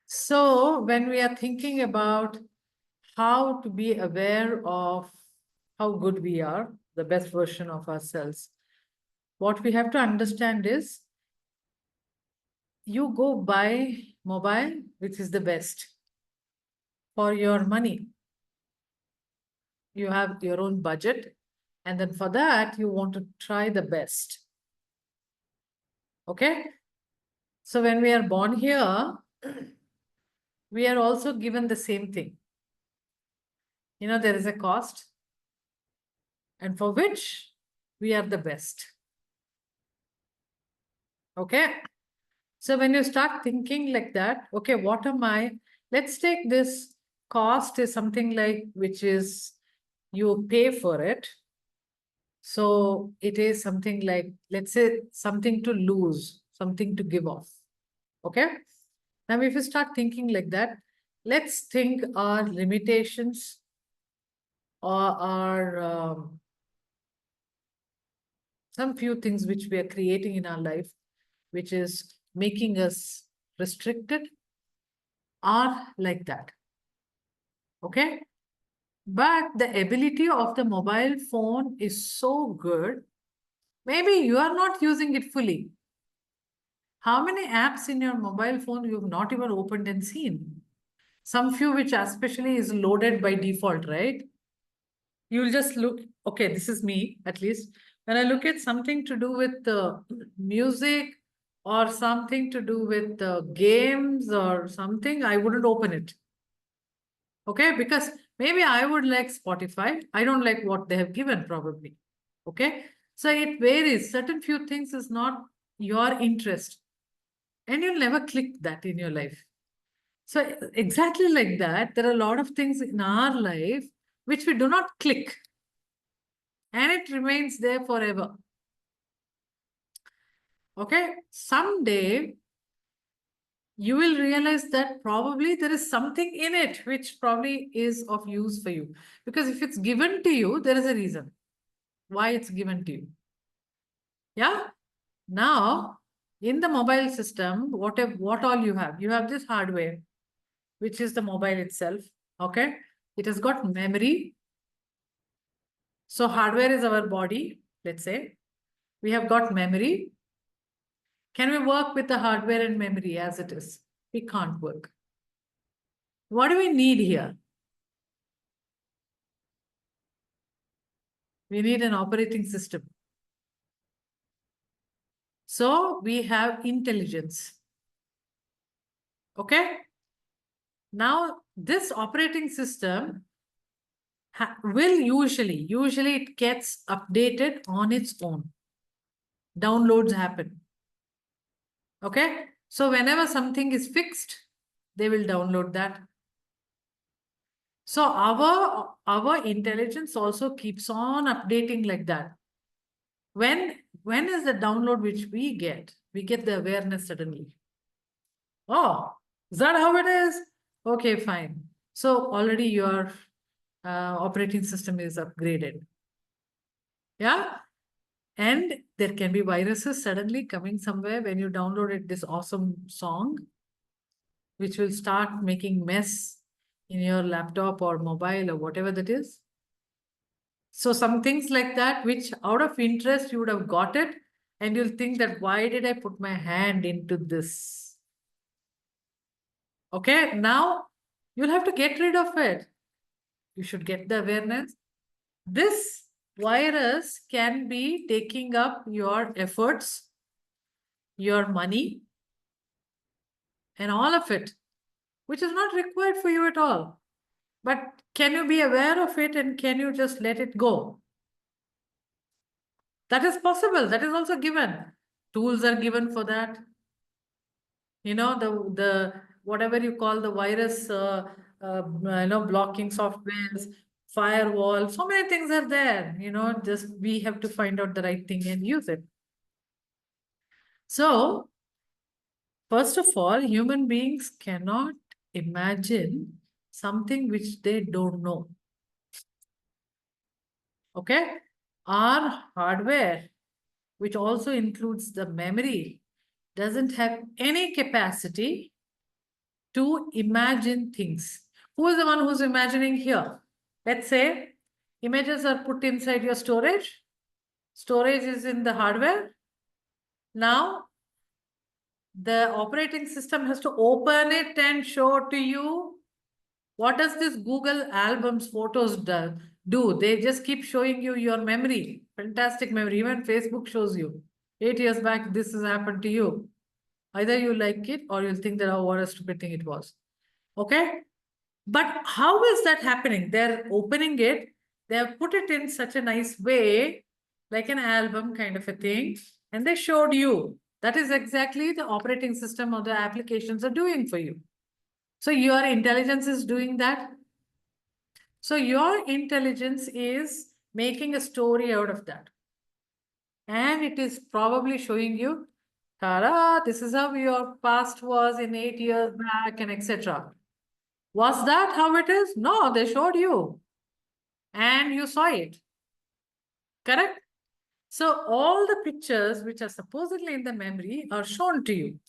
So when we are thinking about how to be aware of how good we are, the best version of ourselves, what we have to understand is you go buy mobile, which is the best for your money. You have your own budget, and then for that, you want to try the best. Okay? So when we are born here, we are also given the same thing. There is a cost, and for which we are the best. Okay? So when you start thinking like that, okay, what am I? Let's take this cost is something like which is you pay for it. So it is something like, let's say, something to lose, something to give off. Okay? Now, if you start thinking like that, let's think our limitations or our some few things which we are creating in our life, which is making us restricted, are like that. Okay? But the ability of the mobile phone is so good. Maybe you are not using it fully. How many apps in your mobile phone you have not even opened and seen? Some few which especially is loaded by default, right? You'll just look, okay, this is me at least. When I look at something to do with music or something to do with games or something, I wouldn't open it. Okay, because maybe I would like Spotify. I don't like what they have given, probably. Okay, so it varies. Certain few things is not your interest, and you'll never click that in your life. So, exactly like that, there are a lot of things in our life which we do not click, and it remains there forever. Okay, someday you will realize that probably there is something in it which probably is of use for you. Because if it's given to you, there is a reason why it's given to you. Yeah. Now, in the mobile system, what all you have? You have this hardware, which is the mobile itself. Okay. It has got memory. So hardware is our body, let's say. We have got memory. Can we work with the hardware and memory as it is? We can't work. What do we need here? We need an operating system. So we have intelligence. Okay. Now, this operating system will usually it gets updated on its own. Downloads happen. Okay. So whenever something is fixed, they will download that. So our intelligence also keeps on updating like that. When is the download which we get? We get the awareness suddenly. Oh, is that how it is? Okay, fine. So already your operating system is upgraded. Yeah. And there can be viruses suddenly coming somewhere when you downloaded this awesome song, which will start making mess in your laptop or mobile or whatever that is. So some things like that, which out of interest you would have got it, and you'll think that why did I put my hand into this? Okay, now you'll have to get rid of it. You should get the awareness. This virus can be taking up your efforts, your money, and all of it, which is not required for you at all. But can you be aware of it and can you just let it go? That is possible. That is also given. Tools are given for that. The whatever you call the virus, blocking softwares, firewall. So many things are there. Just we have to find out the right thing and use it. So, first of all, human beings cannot imagine something which they don't know. Okay? Our hardware, which also includes the memory, doesn't have any capacity to imagine things. Who is the one who's imagining here? Let's say images are put inside your storage. Storage is in the hardware. Now, the operating system has to open it and show to you. What does this Google albums photos do? They just keep showing you your memory. Fantastic memory. Even Facebook shows you. 8 years back, this has happened to you. Either you like it or you'll think that, oh, what a stupid thing it was. Okay? But how is that happening? They're opening it, they have put it in such a nice way, like an album kind of a thing, and they showed you. That is exactly the operating system or the applications are doing for you. So your intelligence is doing that. So your intelligence is making a story out of that. And it is probably showing you, Tara, this is how your past was in 8 years back and etc. Was that how it is? No, they showed you and you saw it. Correct? So all the pictures which are supposedly in the memory are shown to you.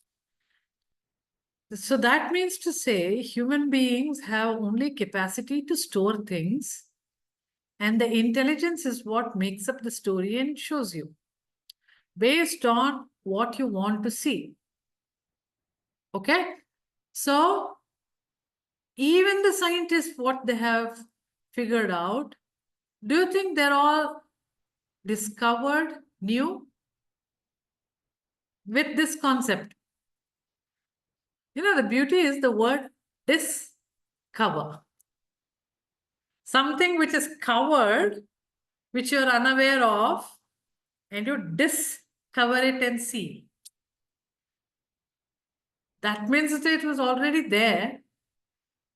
So that means to say human beings have only capacity to store things, and the intelligence is what makes up the story and shows you based on what you want to see. Okay? So even the scientists, what they have figured out, do you think they're all discovered new with this concept? You know, the beauty is the word discover. Something which is covered, which you're unaware of, and you discover it and see. That means that it was already there.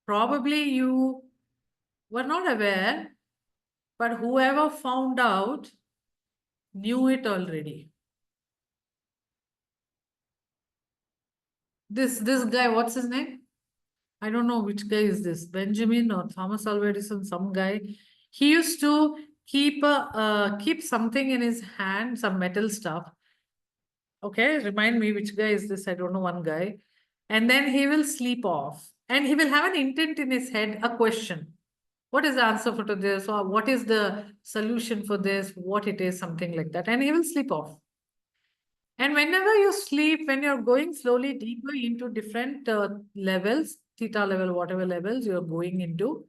Probably you were not aware, but whoever found out knew it already. This guy, what's his name? I don't know which guy is this, Benjamin or Thomas Alva Edison, some guy. He used to keep something in his hand, some metal stuff. Okay, remind me which guy is this? I don't know, one guy. And then he will sleep off and he will have an intent in his head, a question. What is the answer for this? Or what is the solution for this? What it is, something like that. And he will sleep off. And whenever you sleep, when you're going slowly deeper into different levels, theta level, whatever levels you're going into,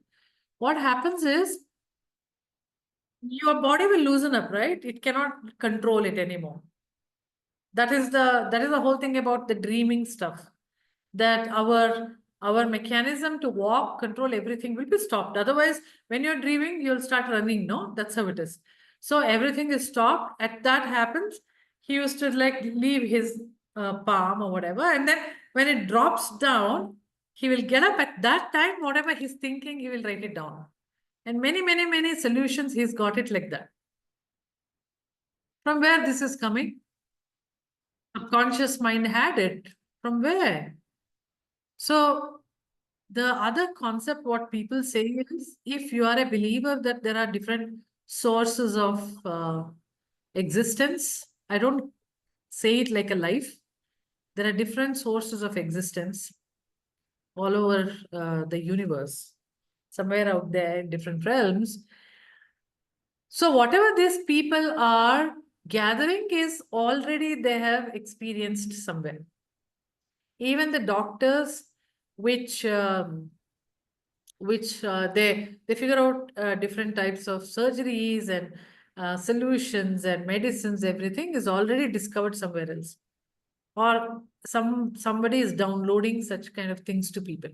what happens is your body will loosen up, right? It cannot control it anymore. That is the whole thing about the dreaming stuff. That our mechanism to walk, control everything will be stopped. Otherwise, when you're dreaming, you'll start running. No, that's how it is. So everything is stopped. At that happens, he used to like leave his palm or whatever, and then when it drops down, he will get up at that time. Whatever he's thinking, he will write it down. And many solutions, he's got it like that. From where this is coming? Subconscious mind had it. From where? So the other concept, what people say is, if you are a believer that there are different sources of existence, I don't say it like a life. There are different sources of existence all over the universe, somewhere out there in different realms. So whatever these people are gathering is already they have experienced somewhere. Even the doctors, which they figure out different types of surgeries and solutions and medicines, everything is already discovered somewhere else, or somebody is downloading such kind of things to people.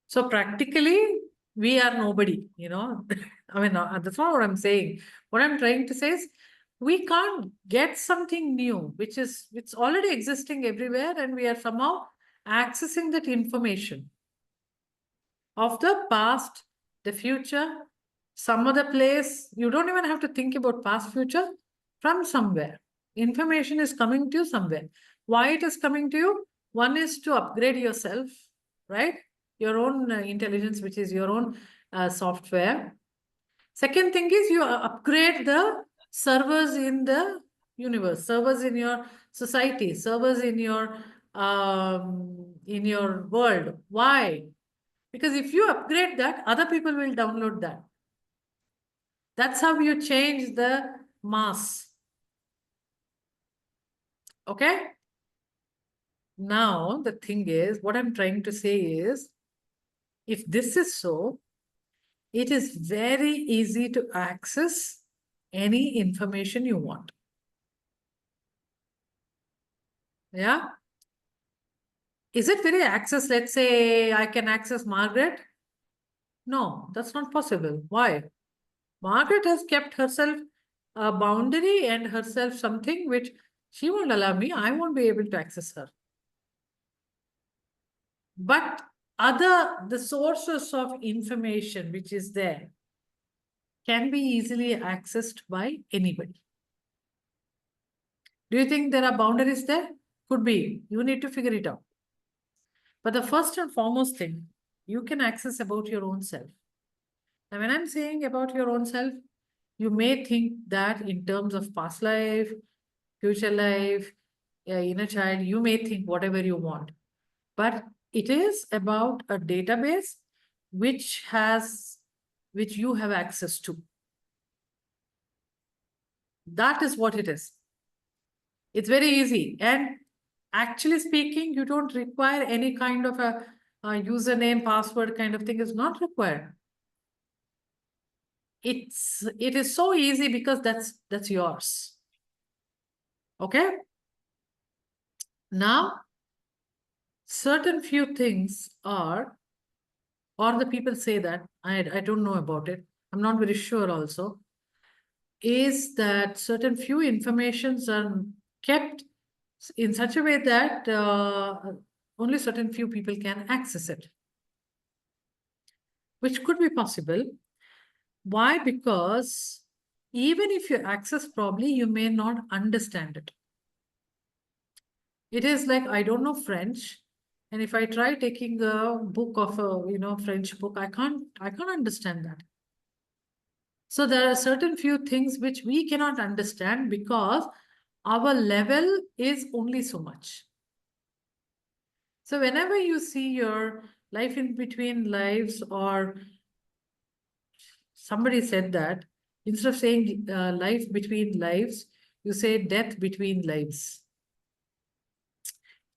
So practically we are nobody, you know. I mean, that's not what I'm saying. What I'm trying to say is we can't get something new which is it's already existing everywhere, and we are somehow accessing that information of the past, the future, some other place. You don't even have to think about past, future. From somewhere, information is coming to you somewhere. Why it is coming to you? One is to upgrade yourself, right? Your own intelligence, which is your own software. Second thing is you upgrade the servers in the universe, servers in your society, servers in your in your world. Why? Because if you upgrade that, other people will download that. That's how you change the mass. Okay? Now, the thing is, what I'm trying to say is, if this is so, it is very easy to access any information you want. Yeah? Is it very access? Let's say I can access Margaret. No, that's not possible. Why? Margaret has kept herself a boundary and herself something which she won't allow me. I won't be able to access her. But the sources of information which is there can be easily accessed by anybody. Do you think there are boundaries there? Could be. You need to figure it out. But the first and foremost thing you can access about your own self. Now, when I'm saying about your own self, you may think that in terms of past life, future life, inner child, you may think whatever you want. But it is about a database which you have access to. That is what it is. It's very easy. And actually speaking, you don't require any kind of a username, password kind of thing is not required. It is so easy because that's yours. Okay? Now, certain few things are, or the people say that, I don't know about it, I'm not very sure also, is that certain few informations are kept in such a way that only certain few people can access it, which could be possible. Why? Because even if you access probably, you may not understand it. It is like, I don't know French, and if I try taking a book of a French book, I can't understand that. So there are certain few things which we cannot understand because our level is only so much. So whenever you see your life in between lives, or somebody said that instead of saying life between lives, you say death between lives.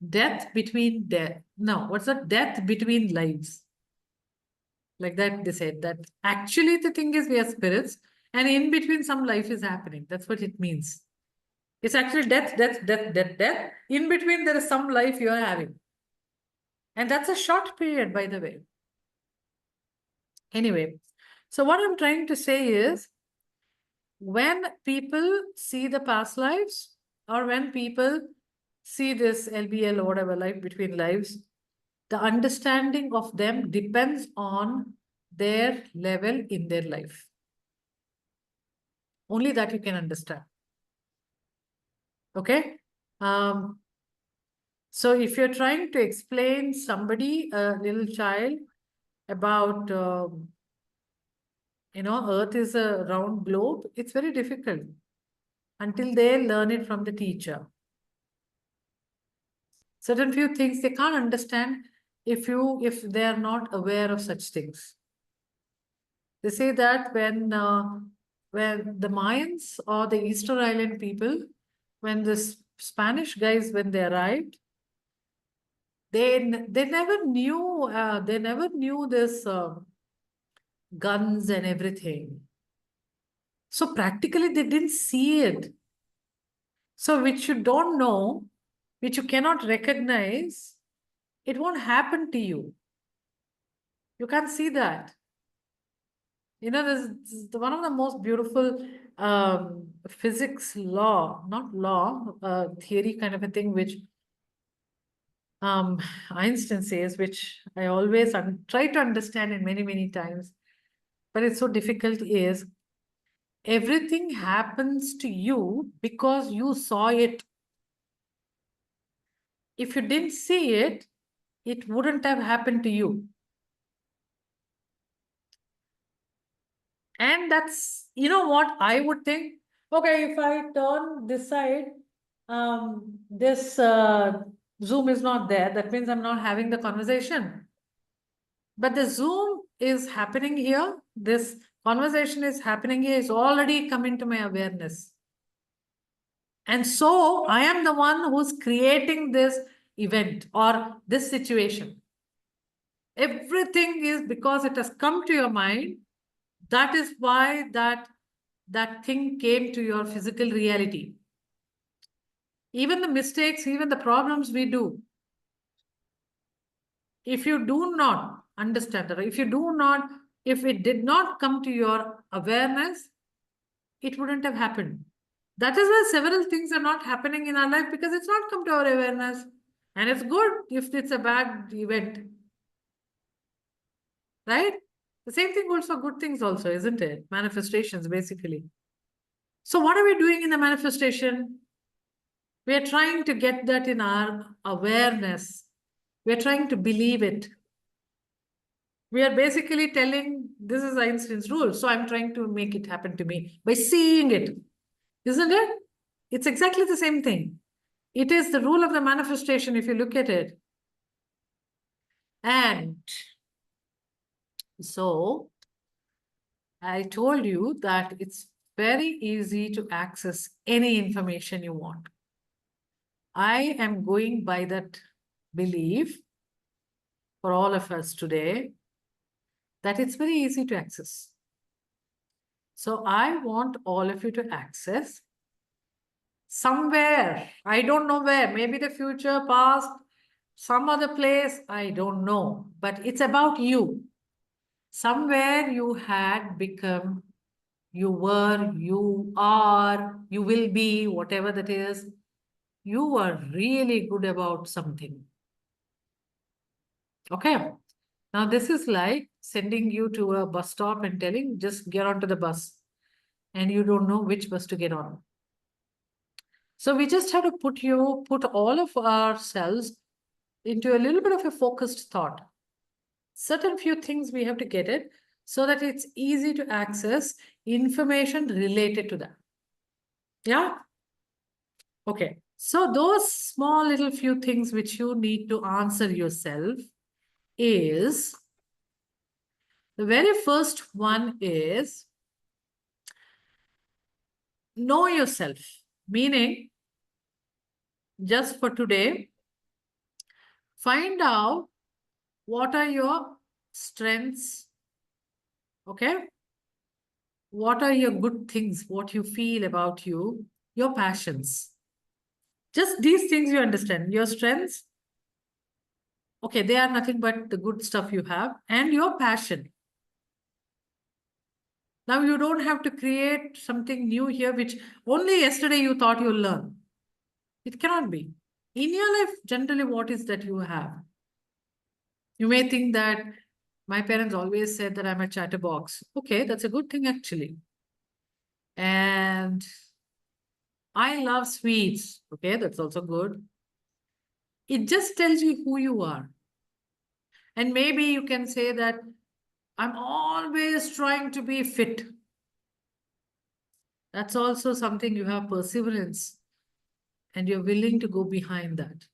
Death between death. No, what's that? Death between lives. Like that, they said that actually the thing is we are spirits, and in between some life is happening. That's what it means. It's actually death, death, death, death, death. In between, there is some life you are having. And that's a short period, by the way. Anyway, so what I'm trying to say is, when people see the past lives, or when people see this LBL or whatever, life between lives, the understanding of them depends on their level in their life. Only that you can understand. Okay? So if you're trying to explain somebody, a little child, about, Earth is a round globe, it's very difficult until they learn it from the teacher. Certain few things they can't understand if they are not aware of such things. They say that when the Mayans or the Easter Island people, when the Spanish guys, when they arrived, they never knew this guns and everything. So practically they didn't see it. So which you don't know, which you cannot recognize, it won't happen to you. You can't see that. This is one of the most beautiful physics law, not law, theory kind of a thing, which Einstein says, which I always try to understand in many, many times, but it's so difficult, is everything happens to you because you saw it. If you didn't see it, it wouldn't have happened to you. And that's, what I would think. Okay, if I turn this side, this Zoom is not there. That means I'm not having the conversation. But the Zoom is happening here. This conversation is happening here. It's already come into my awareness. And so I am the one who's creating this event or this situation. Everything is because it has come to your mind. That is why that thing came to your physical reality. Even the mistakes, even the problems we do, if you do not understand that, if it did not come to your awareness, it wouldn't have happened. That is why several things are not happening in our life because it's not come to our awareness. And it's good if it's a bad event, right? The same thing goes for good things also, isn't it? Manifestations, basically. So what are we doing in the manifestation? We are trying to get that in our awareness. We are trying to believe it. We are basically telling this is Einstein's rule. So I'm trying to make it happen to me by seeing it. Isn't it? It's exactly the same thing. It is the rule of the manifestation if you look at it. And so I told you that it's very easy to access any information you want. I am going by that belief for all of us today that it's very easy to access. So I want all of you to access somewhere. I don't know where, maybe the future, past, some other place, I don't know. But it's about you. Somewhere you had become, you were, you are, you will be, whatever that is, you are really good about something. Okay. Now this is like sending you to a bus stop and telling, just get onto the bus. And you don't know which bus to get on. So we just have to put all of ourselves into a little bit of a focused thought. Certain few things we have to get it so that it's easy to access information related to that. Yeah? Okay. So those small little few things which you need to answer yourself is, the very first one is know yourself. Meaning, just for today, find out what are your strengths, okay? What are your good things, what you feel about you, your passions. Just these things you understand. Your strengths, okay, they are nothing but the good stuff you have, and your passion. Now you don't have to create something new here, which only yesterday you thought you'll learn. It cannot be. In your life, generally, what is that you have? You may think that my parents always said that I'm a chatterbox. Okay, that's a good thing actually. And I love sweets. Okay, that's also good. It just tells you who you are. And maybe you can say that I'm always trying to be fit. That's also something you have perseverance and you're willing to go behind that.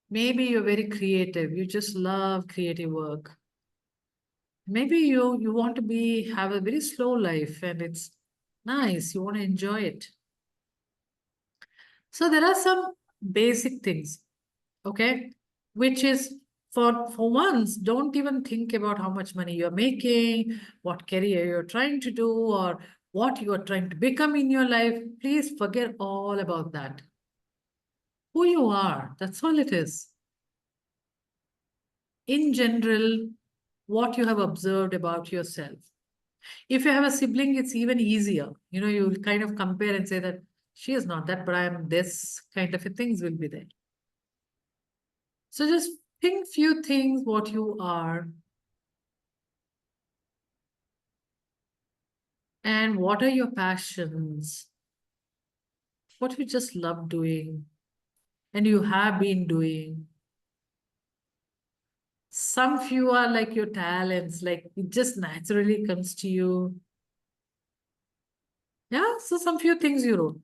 Maybe you're very creative. You just love creative work. Maybe you want to have a very slow life and it's nice. You want to enjoy it. So there are some basic things, okay, which is for once, don't even think about how much money you're making, what career you're trying to do, or what you are trying to become in your life. Please forget all about that. Who you are, that's all it is. In general, what you have observed about yourself. If you have a sibling, it's even easier. You know, you'll kind of compare and say that she is not that, but I am this, kind of things will be there. So just think few things what you are and what are your passions, what you just love doing and you have been doing. Some few are like your talents, like it just naturally comes to you. Yeah, so some few things you wrote.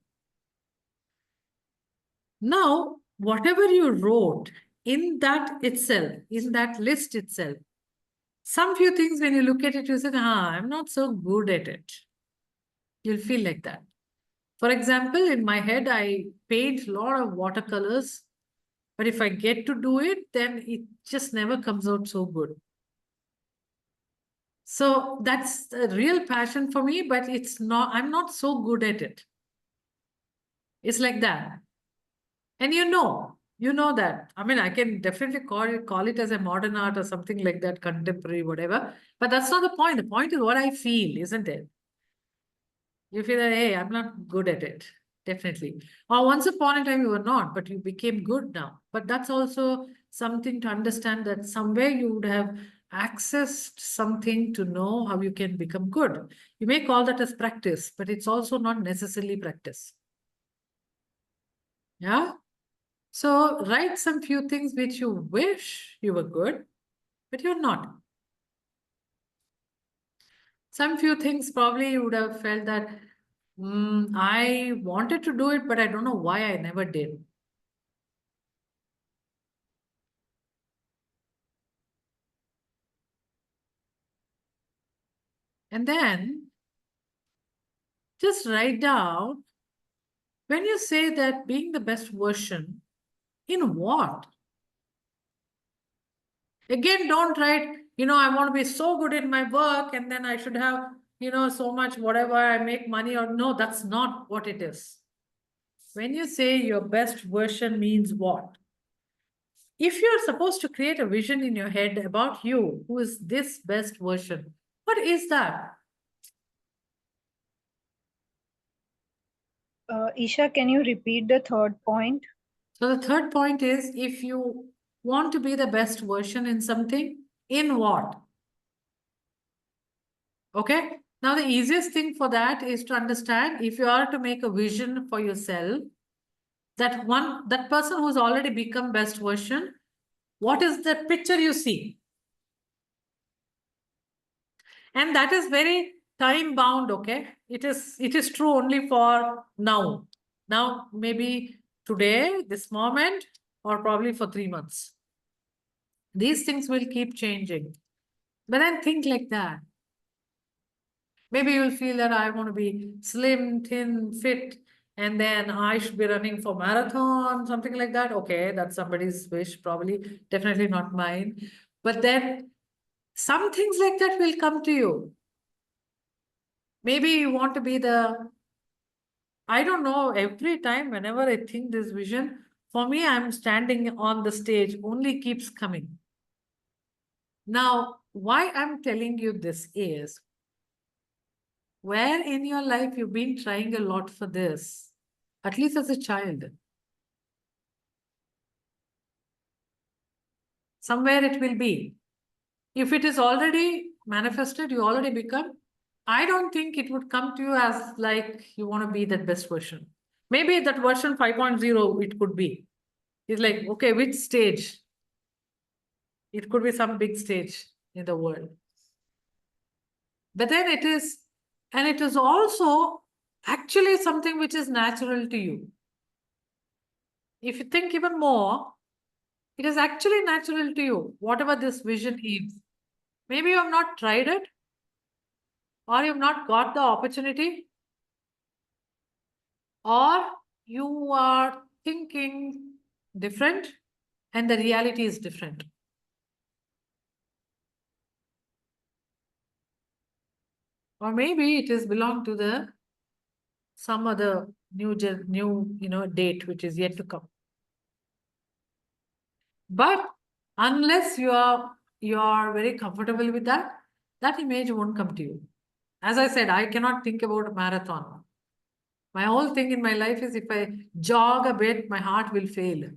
Now, whatever you wrote in that itself, in that list itself, some few things when you look at it, you say, I'm not so good at it. You'll feel like that. For example, in my head, I paint a lot of watercolors, but if I get to do it, then it just never comes out so good. So that's a real passion for me, but I'm not so good at it. It's like that. And you know that. I mean, I can definitely call it as a modern art or something like that, contemporary, whatever. But that's not the point. The point is what I feel, isn't it? You feel that, hey, I'm not good at it. Definitely. Or once upon a time you were not, but you became good now. But that's also something to understand that somewhere you would have accessed something to know how you can become good. You may call that as practice, but it's also not necessarily practice. Yeah. So write some few things which you wish you were good, but you're not. Some few things probably you would have felt that I wanted to do it, but I don't know why I never did. And then just write down when you say that being the best version, in what? Again, don't write, I want to be so good in my work and then I should have, so much whatever I make money or no, that's not what it is. When you say your best version means what? If you're supposed to create a vision in your head about you, who is this best version, what is that? Isha, can you repeat the third point? So the third point is if you want to be the best version in something, in what? Okay. Now, the easiest thing for that is to understand if you are to make a vision for yourself, that person who's already become best version, what is the picture you see? And that is very time bound, okay? It is true only for now. Now, maybe today, this moment, or probably for 3 months. These things will keep changing. But then think like that. Maybe you'll feel that I want to be slim, thin, fit, and then I should be running for marathon, something like that. Okay, that's somebody's wish, probably, definitely not mine. But then some things like that will come to you. Maybe you want to be I don't know, every time, whenever I think this vision, for me, I'm standing on the stage, only keeps coming. Now, why I'm telling you this is where in your life you've been trying a lot for this, at least as a child. Somewhere it will be. If it is already manifested, you already become, I don't think it would come to you as like you want to be that best version. Maybe that version 5.0, it could be. It's like, okay, which stage? It could be some big stage in the world. But then and it is also actually something which is natural to you. If you think even more, it is actually natural to you, whatever this vision is. Maybe you have not tried it, or you have not got the opportunity, or you are thinking different and the reality is different. Or maybe it is belong to the some other new date which is yet to come. But unless you are very comfortable with that, that image won't come to you. As I said, I cannot think about a marathon. My whole thing in my life is if I jog a bit, my heart will fail.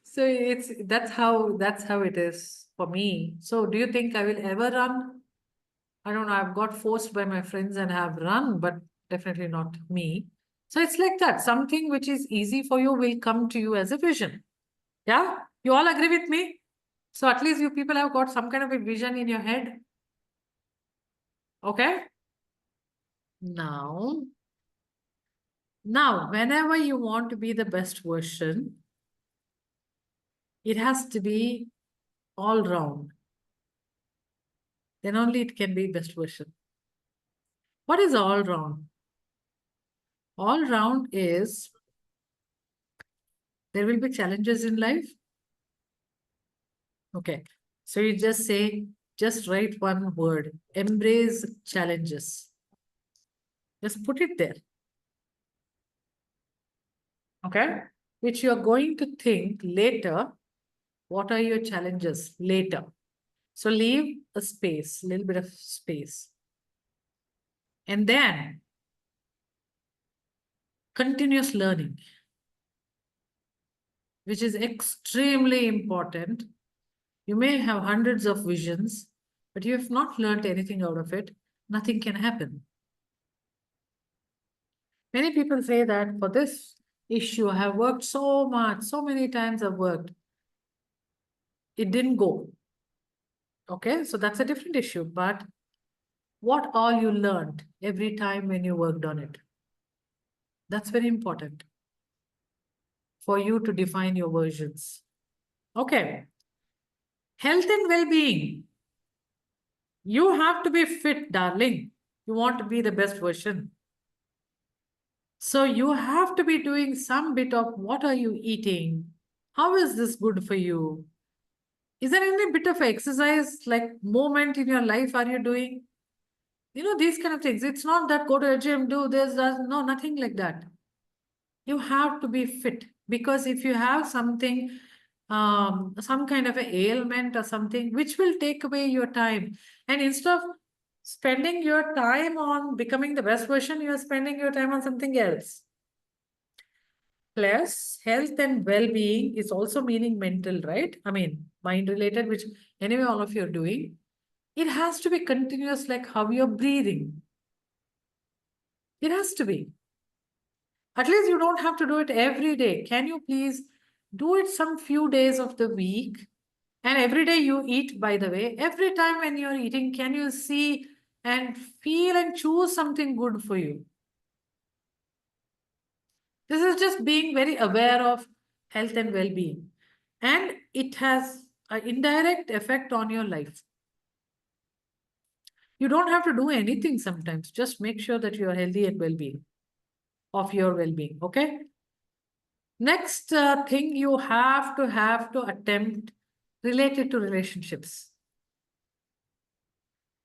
So that's how it is for me. So do you think I will ever run? I don't know. I've got forced by my friends and have run, but definitely not me. So it's like that. Something which is easy for you will come to you as a vision. Yeah? You all agree with me? So at least you people have got some kind of a vision in your head. Okay? Now, Now, whenever you want to be the best version, it has to be all round. Then only it can be best version. What is all round? All round is there will be challenges in life. Okay. So you just say, just write one word, embrace challenges. Just put it there. Okay. Which you're going to think later. What are your challenges later? So leave a space, a little bit of space. And then continuous learning, which is extremely important. You may have hundreds of visions, but you have not learned anything out of it. Nothing can happen. Many people say that for this issue, I have worked so much, so many times I've worked. It didn't go. Okay, so that's a different issue. But what all you learned every time when you worked on it? That's very important for you to define your versions. Okay. Health and well-being. You have to be fit, darling. You want to be the best version. So you have to be doing some bit of what are you eating? How is this good for you? Is there any bit of exercise, like movement in your life are you doing? You know, these kind of things. It's not that go to a gym, do this, that. No, nothing like that. You have to be fit, because if you have something, some kind of a ailment or something, which will take away your time. And instead of spending your time on becoming the best version, you are spending your time on something else. Plus, health and well-being is also meaning mental, right? I mean, mind related, which anyway, all of you are doing. It has to be continuous, like how you're breathing. It has to be. At least you don't have to do it every day. Can you please do it some few days of the week? And every day you eat, by the way, every time when you're eating, can you see and feel and choose something good for you? This is just being very aware of health and well-being. And it has an indirect effect on your life. You don't have to do anything sometimes. Just make sure that you are healthy and well-being, of your well-being. Okay. Next thing you have to attempt related to relationships.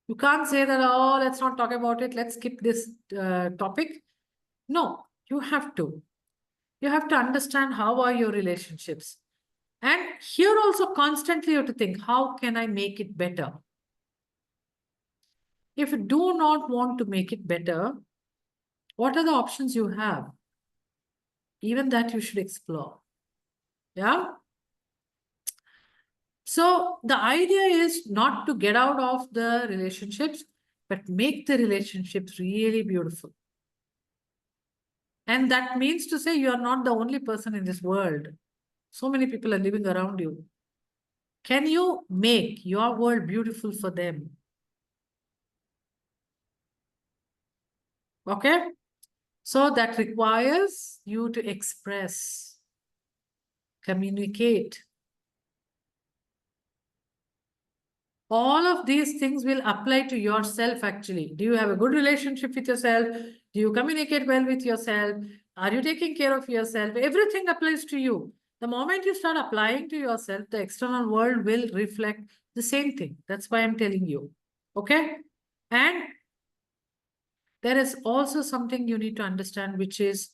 You can't say that, oh, let's not talk about it. Let's skip this topic. No, you have to. You have to understand how are your relationships. And here also constantly you have to think, how can I make it better? If you do not want to make it better, what are the options you have? Even that you should explore. Yeah. So the idea is not to get out of the relationships, but make the relationships really beautiful. And that means to say you are not the only person in this world. So many people are living around you. Can you make your world beautiful for them? Okay? So that requires you to express, communicate. All of these things will apply to yourself actually. Do you have a good relationship with yourself? Do you communicate well with yourself? Are you taking care of yourself? Everything applies to you. The moment you start applying to yourself, the external world will reflect the same thing. That's why I'm telling you. Okay? And there is also something you need to understand, which is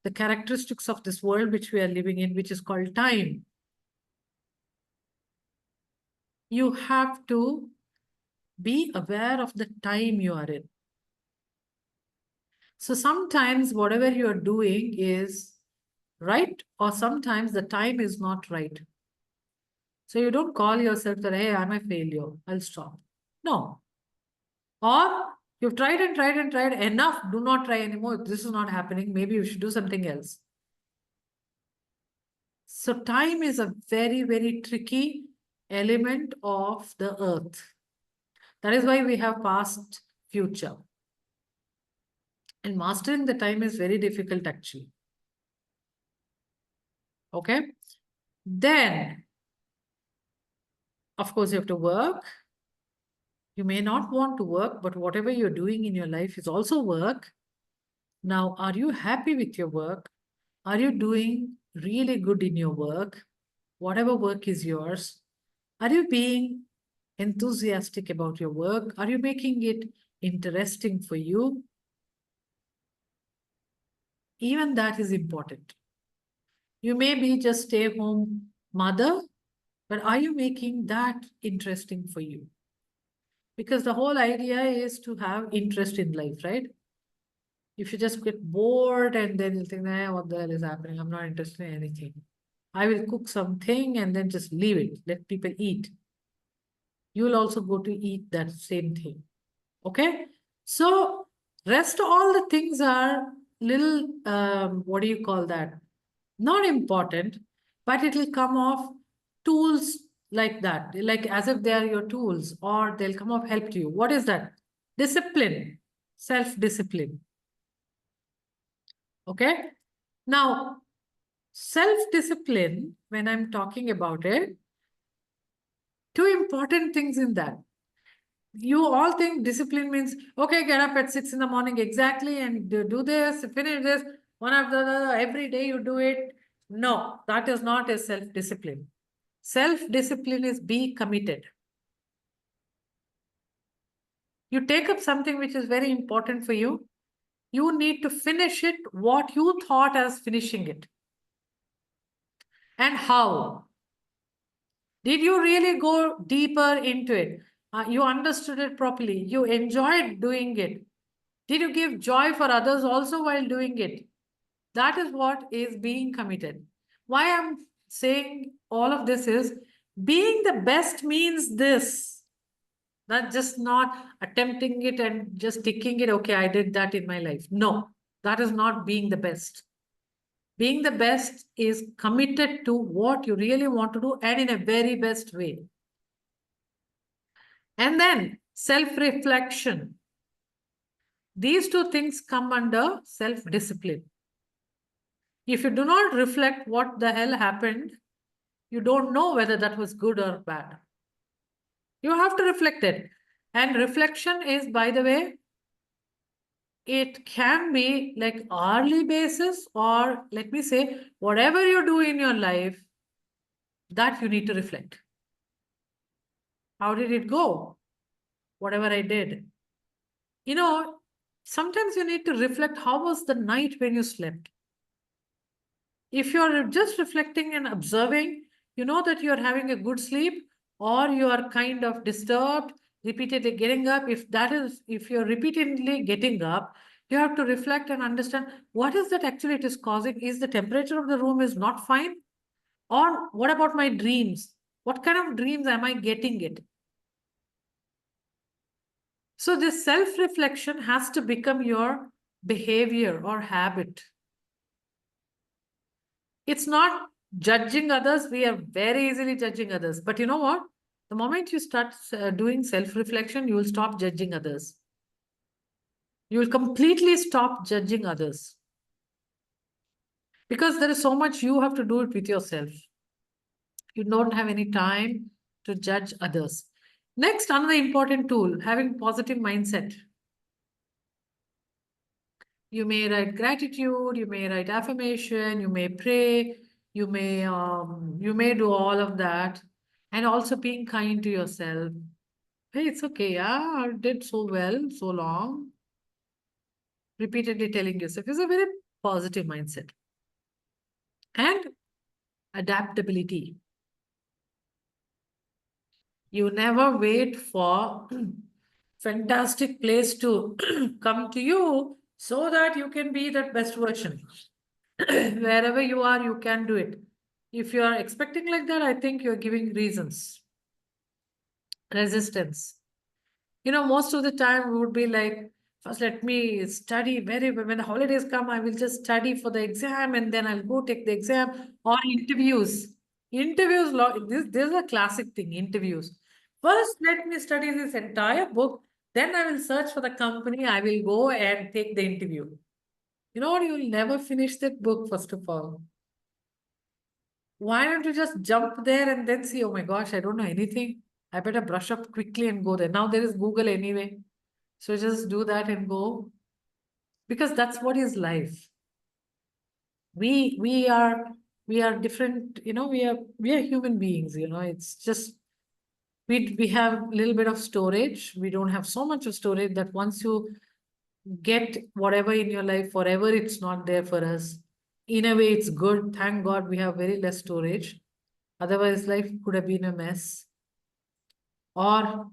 the characteristics of this world which we are living in, which is called time. You have to be aware of the time you are in. So sometimes whatever you are doing is right, or sometimes the time is not right. So you don't call yourself that, hey, I'm a failure, I'll stop. No. Or you've tried and tried and tried enough, do not try anymore. This is not happening. Maybe you should do something else. So time is a very, very tricky element of the earth. That is why we have past, future. And mastering the time is very difficult actually. Okay. Then, of course, you have to work. You may not want to work, but whatever you're doing in your life is also work. Now, are you happy with your work? Are you doing really good in your work? Whatever work is yours, are you being enthusiastic about your work? Are you making it interesting for you? Even that is important. You may be just stay home mother, but are you making that interesting for you? Because the whole idea is to have interest in life, right? If you just get bored and then you think, what the hell is happening? I'm not interested in anything. I will cook something and then just leave it. Let people eat. You will also go to eat that same thing. Okay? So rest all the things are little, what do you call that? Not important, but it will come off tools like that, like as if they are your tools, or they'll come off help to you. What is that? Discipline, self-discipline. Okay? Now, self-discipline, when I'm talking about it, two important things in that. You all think discipline means, okay, get up at 6 in the morning exactly and do this, finish this, one after the other, every day you do it. No, that is not a self-discipline. Self-discipline is be committed. You take up something which is very important for you. You need to finish it what you thought as finishing it. And how? Did you really go deeper into it? You understood it properly. You enjoyed doing it. Did you give joy for others also while doing it? That is what is being committed. Why I'm saying all of this is being the best means this. Not just not attempting it and just ticking it, okay, I did that in my life. No, that is not being the best. Being the best is committed to what you really want to do and in a very best way. And then self-reflection. These two things come under self-discipline. If you do not reflect what the hell happened, you don't know whether that was good or bad. You have to reflect it. And reflection is, by the way, it can be like hourly basis, or let me say, whatever you do in your life, that you need to reflect. How did it go? Whatever I did. You know, sometimes you need to reflect how was the night when you slept. If you're just reflecting and observing, you know that you're having a good sleep or you are kind of disturbed, repeatedly getting up. If you're repeatedly getting up, you have to reflect and understand what is that actually it is causing. Is the temperature of the room is not fine? Or what about my dreams? What kind of dreams am I getting it? So this self-reflection has to become your behavior or habit. It's not judging others. We are very easily judging others. But you know what? The moment you start doing self-reflection, you will stop judging others. You will completely stop judging others. Because there is so much you have to do it with yourself. You don't have any time to judge others. Next, another important tool, having positive mindset. You may write gratitude, you may write affirmation, you may pray, you may do all of that, and also being kind to yourself. Hey, it's okay, yeah, I did so well, so long. Repeatedly telling yourself is a very positive mindset. And adaptability. You never wait for fantastic place to come to you so that you can be that best version. Wherever you are, you can do it. If you are expecting like that, I think you're giving reasons. Resistance. You know, most of the time we would be like, first let me study very well. When the holidays come, I will just study for the exam and then I'll go take the exam. Or interviews. Interviews, this is a classic thing, interviews. First, let me study this entire book. Then I will search for the company. I will go and take the interview. You know what? You'll never finish that book, first of all. Why don't you just jump there and then see, oh my gosh, I don't know anything. I better brush up quickly and go there. Now there is Google anyway. So just do that and go. Because that's what is life. We are different, we are human beings, it's just we have a little bit of storage. We don't have so much of storage that once you get whatever in your life, forever it's not there for us. In a way, it's good. Thank God we have very less storage. Otherwise, life could have been a mess. Or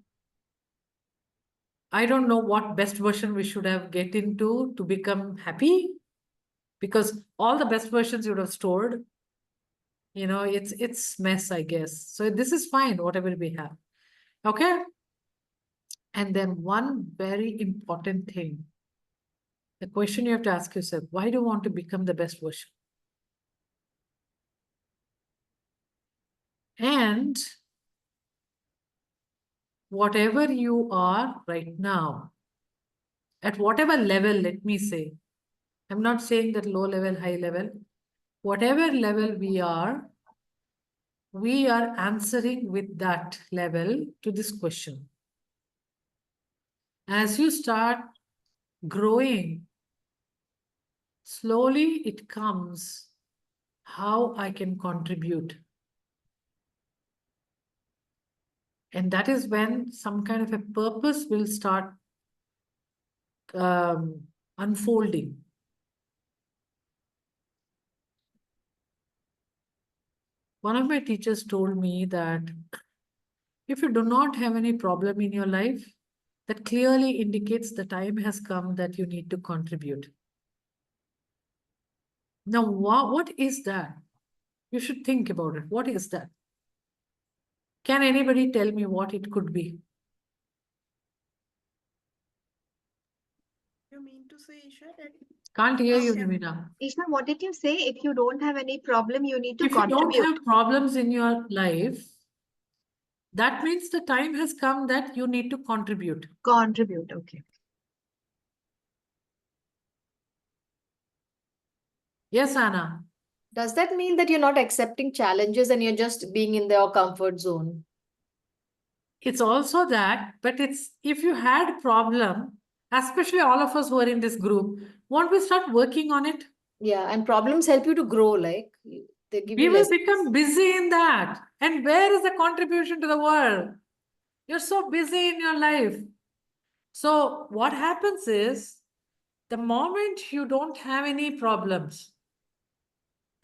I don't know what best version we should have get into to become happy, because all the best versions you would have stored. It's mess, I guess. So this is fine, whatever we have. Okay. And then one very important thing. The question you have to ask yourself, why do you want to become the best version? And whatever you are right now, at whatever level, let me say, I'm not saying that low level, high level, whatever level we are answering with that level to this question. As you start growing, slowly it comes how I can contribute. And that is when some kind of a purpose will start unfolding. One of my teachers told me that if you do not have any problem in your life, that clearly indicates the time has come that you need to contribute. Now, what is that? You should think about it. What is that? Can anybody tell me what it could be? You mean to say, Isha, that Can't hear you, Isha- Nivina. Isha, what did you say? If you don't have any problem, you need to If you don't contribute. have problems in your life, that means the time has come that you need to contribute. Contribute, okay. Yes, Anna. Does that mean that you're not accepting challenges and you're just being in your comfort zone? It's also that, but it's if you had problem, especially all of us who are in this group, won't we start working on it? Yeah, and problems help you to grow, like they give We you will lessons. become busy in that. And where is the contribution to the world? You're so busy in your life. So what happens is, the moment you don't have any problems,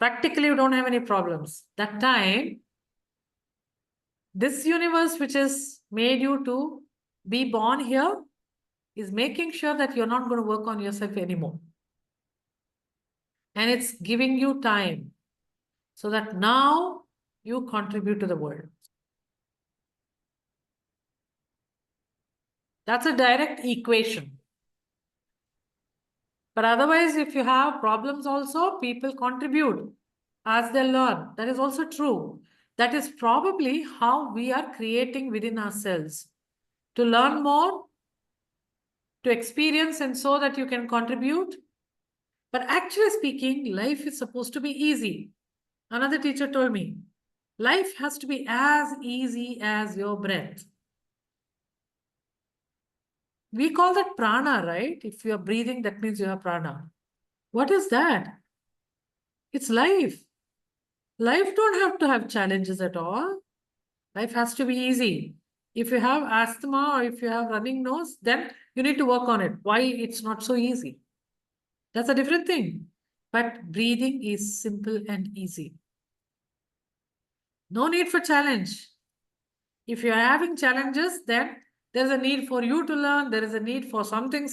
practically you don't have any problems, that time, this universe which has made you to be born here is making sure that you're not going to work on yourself anymore. And it's giving you time so that now you contribute to the world. That's a direct equation. But otherwise, if you have problems also, people contribute as they learn. That is also true. That is probably how we are creating within ourselves to learn more, to experience, and so that you can contribute. But actually speaking, life is supposed to be easy. Another teacher told me, life has to be as easy as your breath. We call that prana, right? If you're breathing, that means you have prana. What is that? It's life. Life don't have to have challenges at all. Life has to be easy. If you have asthma or if you have running nose, then you need to work on it. Why it's not so easy? That's a different thing. But breathing is simple and easy. No need for challenge. If you're having challenges, then there's a need for you to learn. There is a need for something.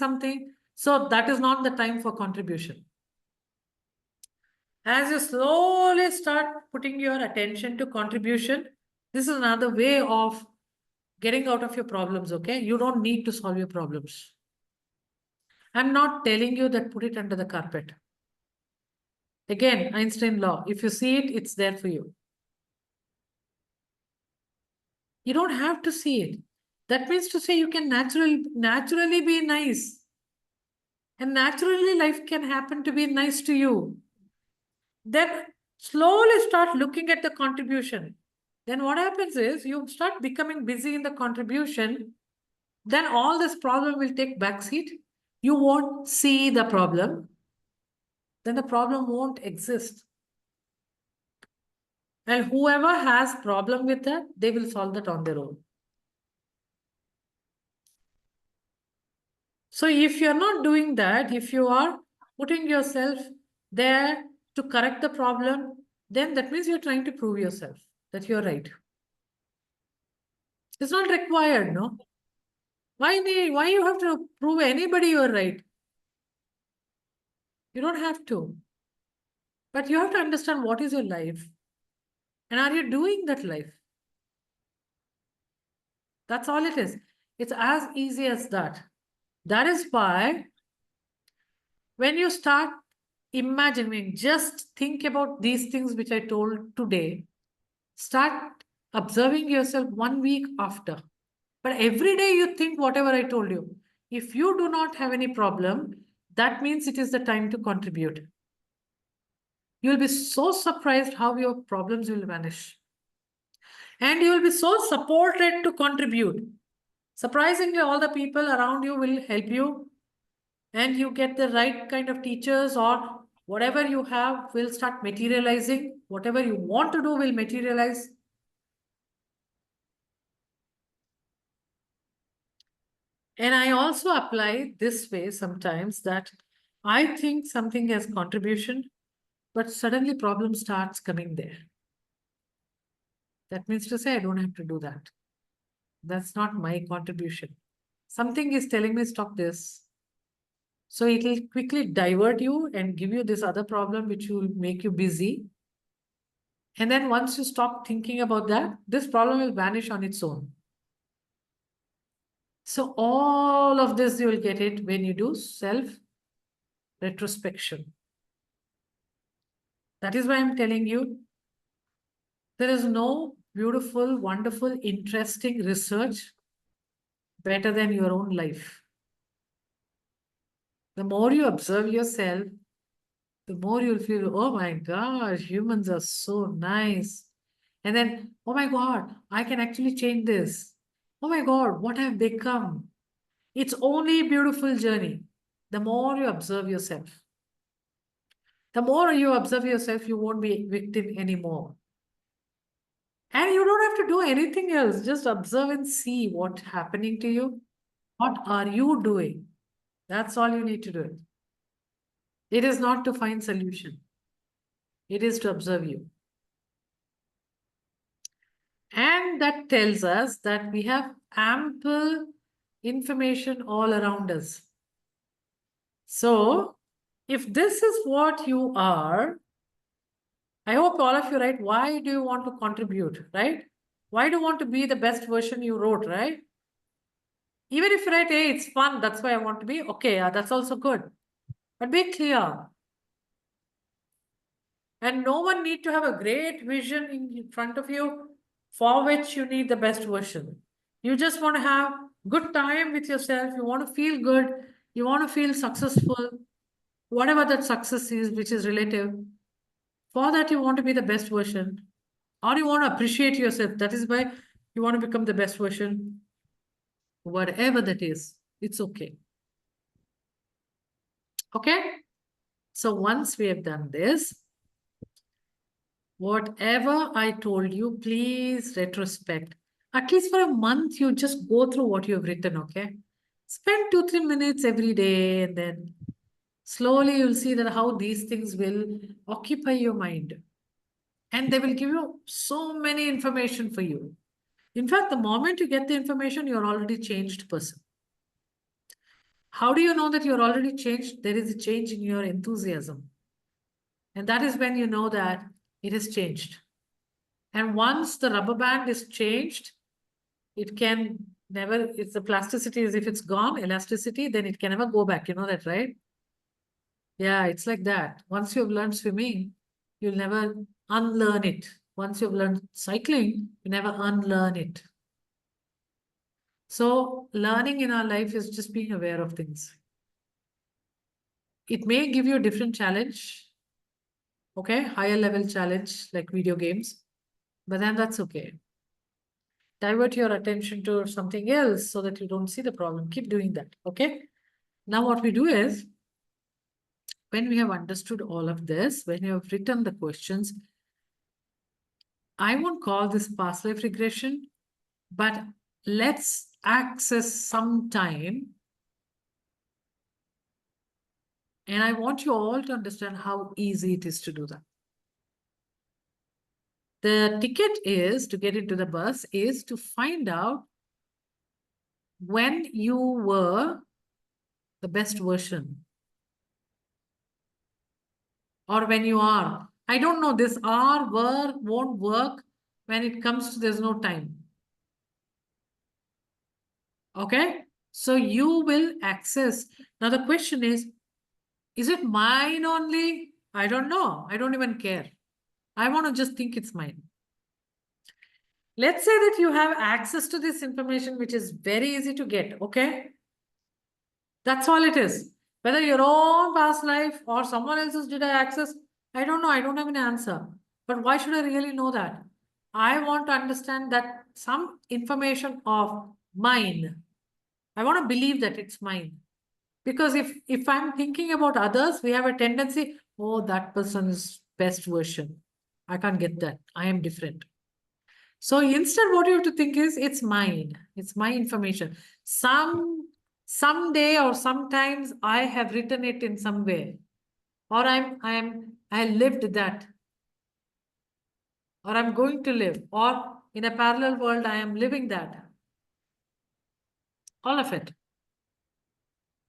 So that is not the time for contribution. As you slowly start putting your attention to contribution, this is another way of getting out of your problems, okay? You don't need to solve your problems. I'm not telling you that put it under the carpet. Again, Einstein law, if you see it, it's there for you. You don't have to see it. That means to say you can naturally be nice. And naturally life can happen to be nice to you. Then slowly start looking at the contribution. Then what happens is you start becoming busy in the contribution. Then all this problem will take backseat. You won't see the problem. Then the problem won't exist. And whoever has problem with that, they will solve that on their own. So if you're not doing that, if you are putting yourself there to correct the problem, then that means you're trying to prove yourself that you're right. It's not required, no? Why you have to prove anybody you're right? You don't have to. But you have to understand what is your life. And are you doing that life? That's all it is. It's as easy as that. That is why when you start imagining, just think about these things which I told today. Start observing yourself 1 week after. But every day you think whatever I told you. If you do not have any problem, that means it is the time to contribute. You'll be so surprised how your problems will vanish. And you will be so supported to contribute. Surprisingly, all the people around you will help you. And you get the right kind of teachers, or whatever you have will start materializing. Whatever you want to do will materialize. And I also apply this way sometimes, that I think something has contribution, but suddenly problem starts coming there. That means to say I don't have to do that. That's not my contribution. Something is telling me stop this. So it will quickly divert you and give you this other problem which will make you busy. And then once you stop thinking about that, this problem will vanish on its own. So all of this you will get it when you do self-retrospection. That is why I'm telling you, there is no beautiful, wonderful, interesting research better than your own life. The more you observe yourself, the more you'll feel, oh my gosh, humans are so nice. And then, oh my God, I can actually change this. Oh my God, what have become? It's only a beautiful journey. The more you observe yourself, the more you observe yourself, you won't be a victim anymore. And you don't have to do anything else. Just observe and see what's happening to you. What are you doing? That's all you need to do. It is not to find solution. It is to observe you. And that tells us that we have ample information all around us. So, if this is what you are, I hope all of you, right? Why do you want to contribute, right? Why do you want to be the best version you wrote, right? Even if you write, hey, it's fun, that's why I want to be, okay, that's also good. But be clear. And no one need to have a great vision in front of you for which you need the best version. You just want to have good time with yourself. You want to feel good. You want to feel successful. Whatever that success is, which is relative. For that, you want to be the best version. Or you want to appreciate yourself. That is why you want to become the best version. Whatever that is, it's okay. Okay? So once we have done this, whatever I told you, please retrospect. At least for a month, you just go through what you have written, okay? Spend 2-3 minutes every day, and then slowly you'll see that how these things will occupy your mind. And they will give you so many information for you. In fact, the moment you get the information, you're already changed person. How do you know that you're already changed? There is a change in your enthusiasm. And that is when you know that it has changed. And once the rubber band is changed, it can never, it's the plasticity is if it's gone, elasticity, then it can never go back. You know that, right? Yeah, it's like that. Once you've learned swimming, you'll never unlearn it. Once you've learned cycling, you never unlearn it. So learning in our life is just being aware of things. It may give you a different challenge, okay, higher level challenge like video games, but then that's okay. Divert your attention to something else so that you don't see the problem. Keep doing that, okay? Now what we do is, when we have understood all of this, when you have written the questions, I won't call this past life regression, but let's access some time. And I want you all to understand how easy it is to do that. The ticket is to get into the bus is to find out when you were the best version. Or when you are. I don't know, this are, were, won't work when it comes to there's no time. Okay? So you will access. Now the question is it mine only? I don't know. I don't even care. I want to just think it's mine. Let's say that you have access to this information, which is very easy to get. Okay? That's all it is. Whether your own past life or someone else's did I access, I don't know. I don't have an answer. But why should I really know that? I want to understand that some information of mine. I want to believe that it's mine. Because if I'm thinking about others, we have a tendency, oh, that person is best version. I can't get that. I am different. So instead, what you have to think is, it's mine. It's my information. Someday or sometimes I have written it in some way, or I lived that, or I'm going to live, or in a parallel world, I am living that. All of it.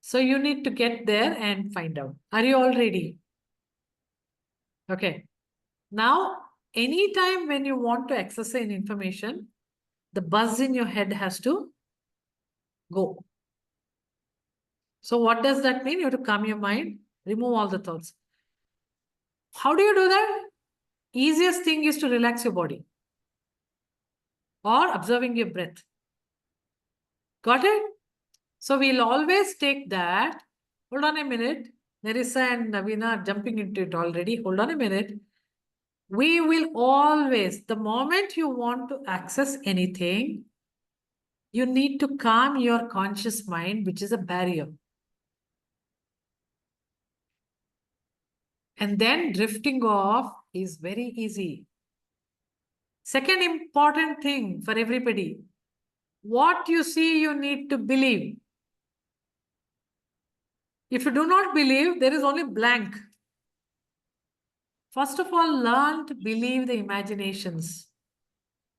So you need to get there and find out. Are you all ready? Okay. Now, anytime when you want to access an information, the buzz in your head has to go. So what does that mean? You have to calm your mind, remove all the thoughts. How do you do that? Easiest thing is to relax your body or observing your breath. Got it? So we'll always take that. Hold on a minute. Nerissa and Navina are jumping into it already. Hold on a minute. We will always, the moment you want to access anything, you need to calm your conscious mind, which is a barrier. And then drifting off is very easy. Second important thing for everybody, what you see, you need to believe. If you do not believe, there is only blank. First of all, learn to believe the imaginations,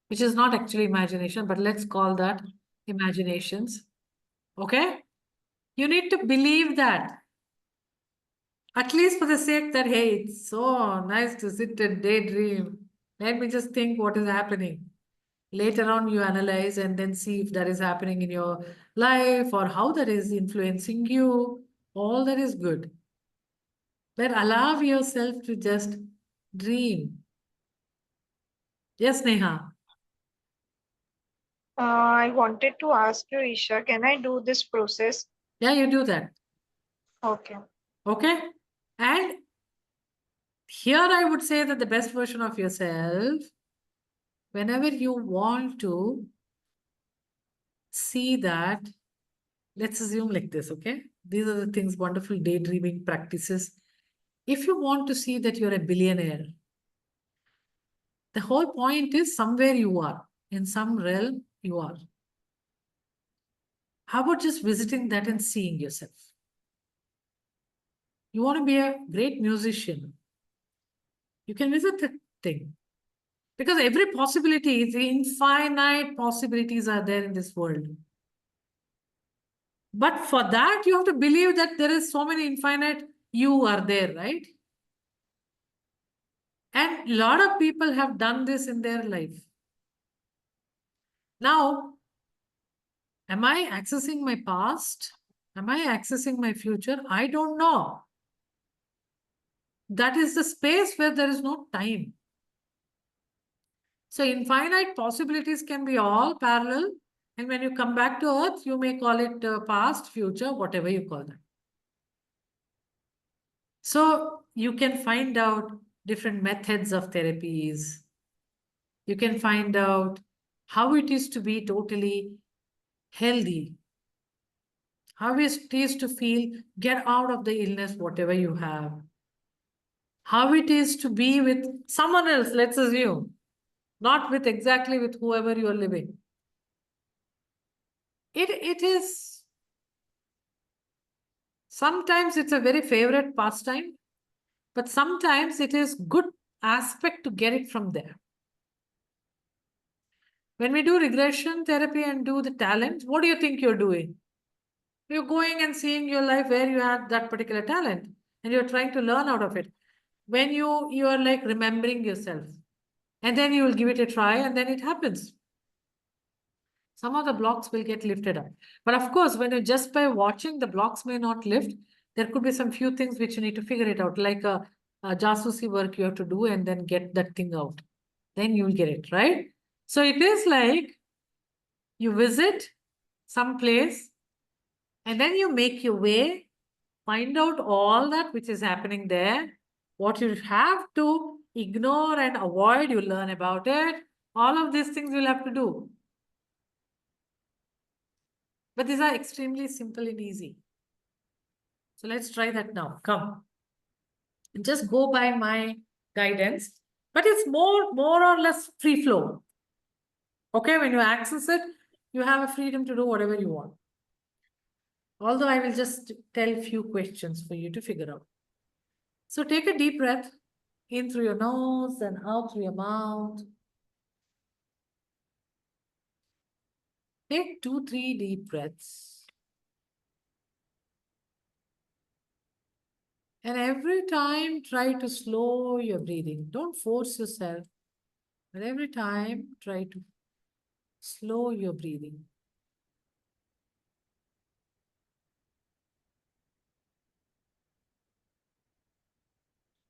which is not actually imagination, but let's call that imaginations. Okay? You need to believe that. At least for the sake that, hey, it's so nice to sit and daydream. Let me just think what is happening. Later on, you analyze and then see if that is happening in your life or how that is influencing you. All that is good. But allow yourself to just dream. Yes, Neha. I wanted to ask you, Isha, can I do this process? Yeah, you do that. Okay. Okay. And here I would say that the best version of yourself, whenever you want to see that, let's assume like this, okay? These are the things, wonderful daydreaming practices. If you want to see that you're a billionaire, the whole point is somewhere you are, in some realm you are. How about just visiting that and seeing yourself? You want to be a great musician, you can visit that thing. Because every possibility, the infinite possibilities are there in this world. But for that, you have to believe that there is so many infinite you are there, right? And a lot of people have done this in their life. Now, am I accessing my past? Am I accessing my future? I don't know. That is the space where there is no time. So infinite possibilities can be all parallel And when you come back to earth, you may call it past, future, whatever you call that. So you can find out different methods of therapies. You can find out how it is to be totally healthy, how it is to feel, get out of the illness, whatever you have, how it is to be with someone else, let's assume, not with exactly with whoever you are living. It is, sometimes it's a very favorite pastime, but sometimes it is good aspect to get it from there. When we do regression therapy and do the talent, what do you think you're doing? You're going and seeing your life where you had that particular talent and you're trying to learn out of it. When you are like remembering yourself, and then you will give it a try, and then it happens. Some of the blocks will get lifted up. But of course, when you just by watching, the blocks may not lift. There could be some few things which you need to figure it out, like a jasusi work you have to do and then get that thing out. Then you'll get it, right? So it is like you visit some place and then you make your way, find out all that which is happening there, what you have to ignore and avoid, you learn about it. All of these things you'll have to do. But these are extremely simple and easy. So let's try that now. Come. Just go by my guidance. But it's more or less free flow. Okay, when you access it, you have a freedom to do whatever you want. Although I will just tell a few questions for you to figure out. So take a deep breath in through your nose and out through your mouth. Take 2-3 deep breaths. And every time try to slow your breathing. Don't force yourself. But every time try to slow your breathing.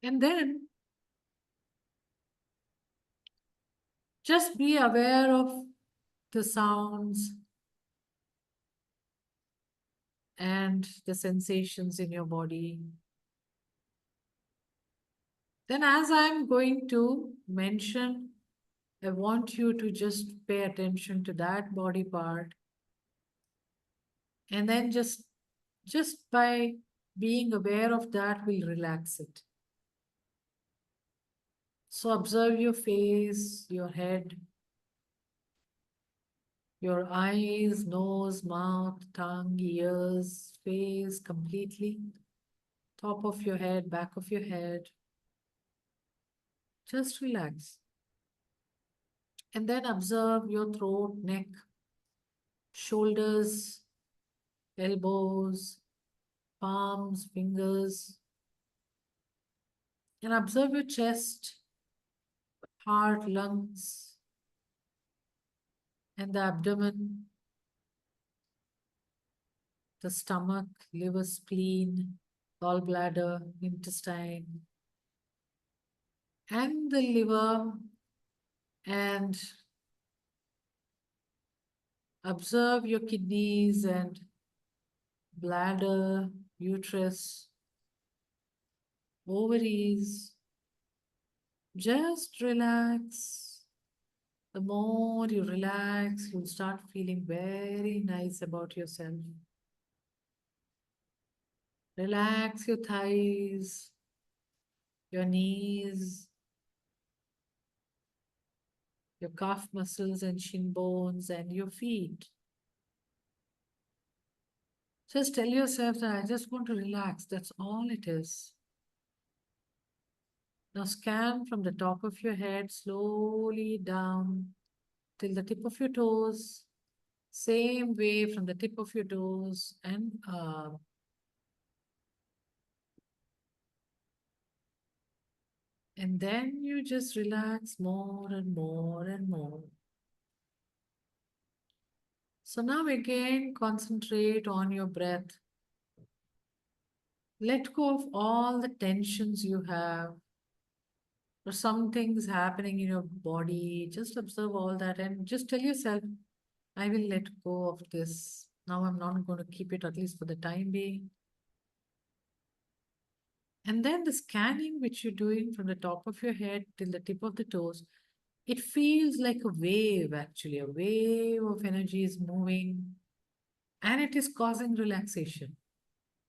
And then just be aware of the sounds and the sensations in your body. Then as I'm going to mention, I want you to just pay attention to that body part. And then just by being aware of that will relax it. So observe your face, your head, your eyes, nose, mouth, tongue, ears, face completely. Top of your head, back of your head. Just relax. And then observe your throat, neck, shoulders, elbows, palms, fingers. And observe your chest, heart, lungs, and the abdomen, the stomach, liver, spleen, gallbladder, intestine, and the liver, and observe your kidneys and bladder, uterus, ovaries. Just relax. The more you relax, you'll start feeling very nice about yourself. Relax your thighs, your knees, your calf muscles and shin bones, and your feet. Just tell yourself that I just want to relax. That's all it is. Now scan from the top of your head slowly down till the tip of your toes. Same way from the tip of your toes and up. And then you just relax more and more and more. So now again, concentrate on your breath. Let go of all the tensions you have, or some things happening in your body. Just observe all that and just tell yourself, I will let go of this. Now I'm not going to keep it, at least for the time being. And then the scanning which you're doing from the top of your head till the tip of the toes, it feels like a wave actually. A wave of energy is moving and it is causing relaxation.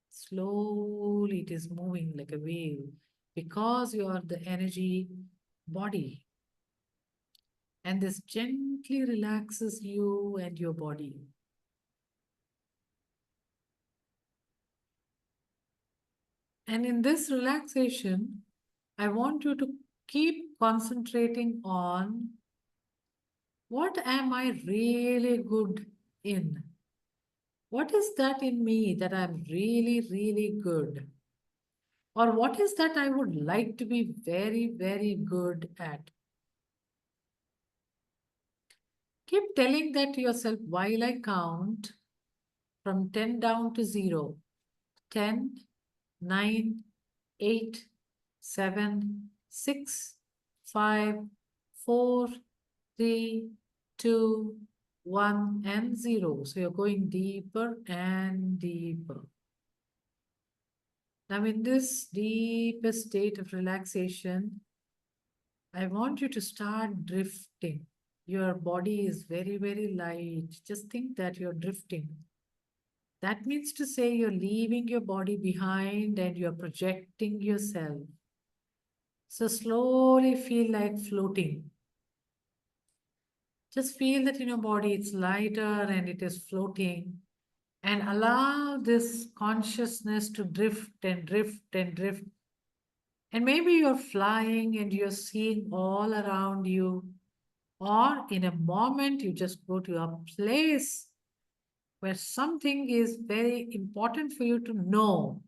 Slowly it is moving like a wave because you are the energy body. And this gently relaxes you and your body. And in this relaxation, I want you to keep concentrating on what am I really good in? What is that in me that I'm really, really good? Or what is that I would like to be very, very good at? Keep telling that to yourself while I count from 10 down to 0. 10, 9, 8, 7, 6, 5, 4, 3, 2, 1, and 0. So you're going deeper and deeper. Now, in this deepest state of relaxation, I want you to start drifting. Your body is very, very light. Just think that you're drifting. That means to say you're leaving your body behind and you're projecting yourself. So slowly feel like floating. Just feel that in your body it's lighter and it is floating. And allow this consciousness to drift and drift and drift. And maybe you're flying and you're seeing all around you. Or in a moment, you just go to a place where something is very important for you to know.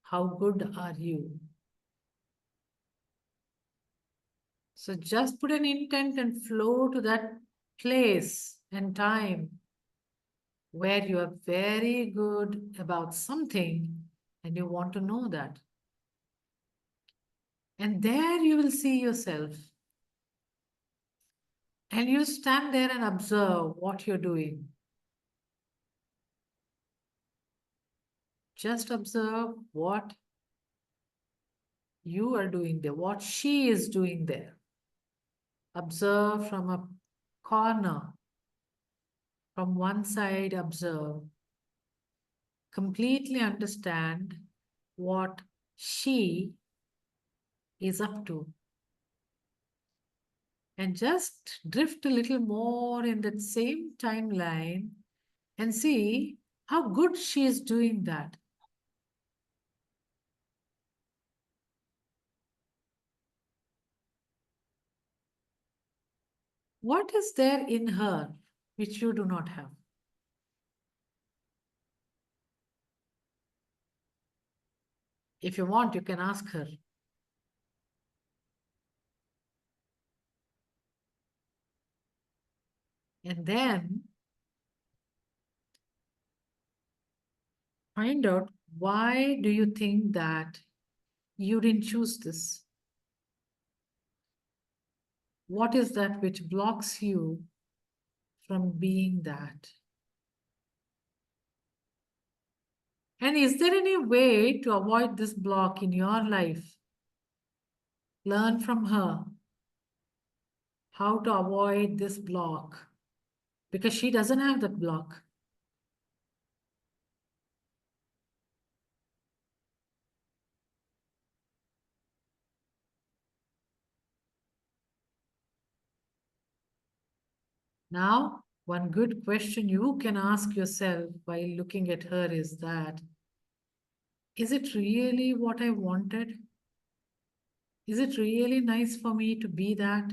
How good are you? So just put an intent and flow to that place and time where you are very good about something and you want to know that. And there you will see yourself. And you stand there and observe what you're doing. Just observe what you are doing there, what she is doing there. Observe from a corner, from one side, observe. Completely understand what she is up to. And just drift a little more in that same timeline and see how good she is doing that. What is there in her which you do not have? If you want, you can ask her. And then find out, why do you think that you didn't choose this? What is that which blocks you from being that? And is there any way to avoid this block in your life? Learn from her how to avoid this block, because she doesn't have that block. Now, one good question you can ask yourself while looking at her is that, is it really what I wanted? Is it really nice for me to be that?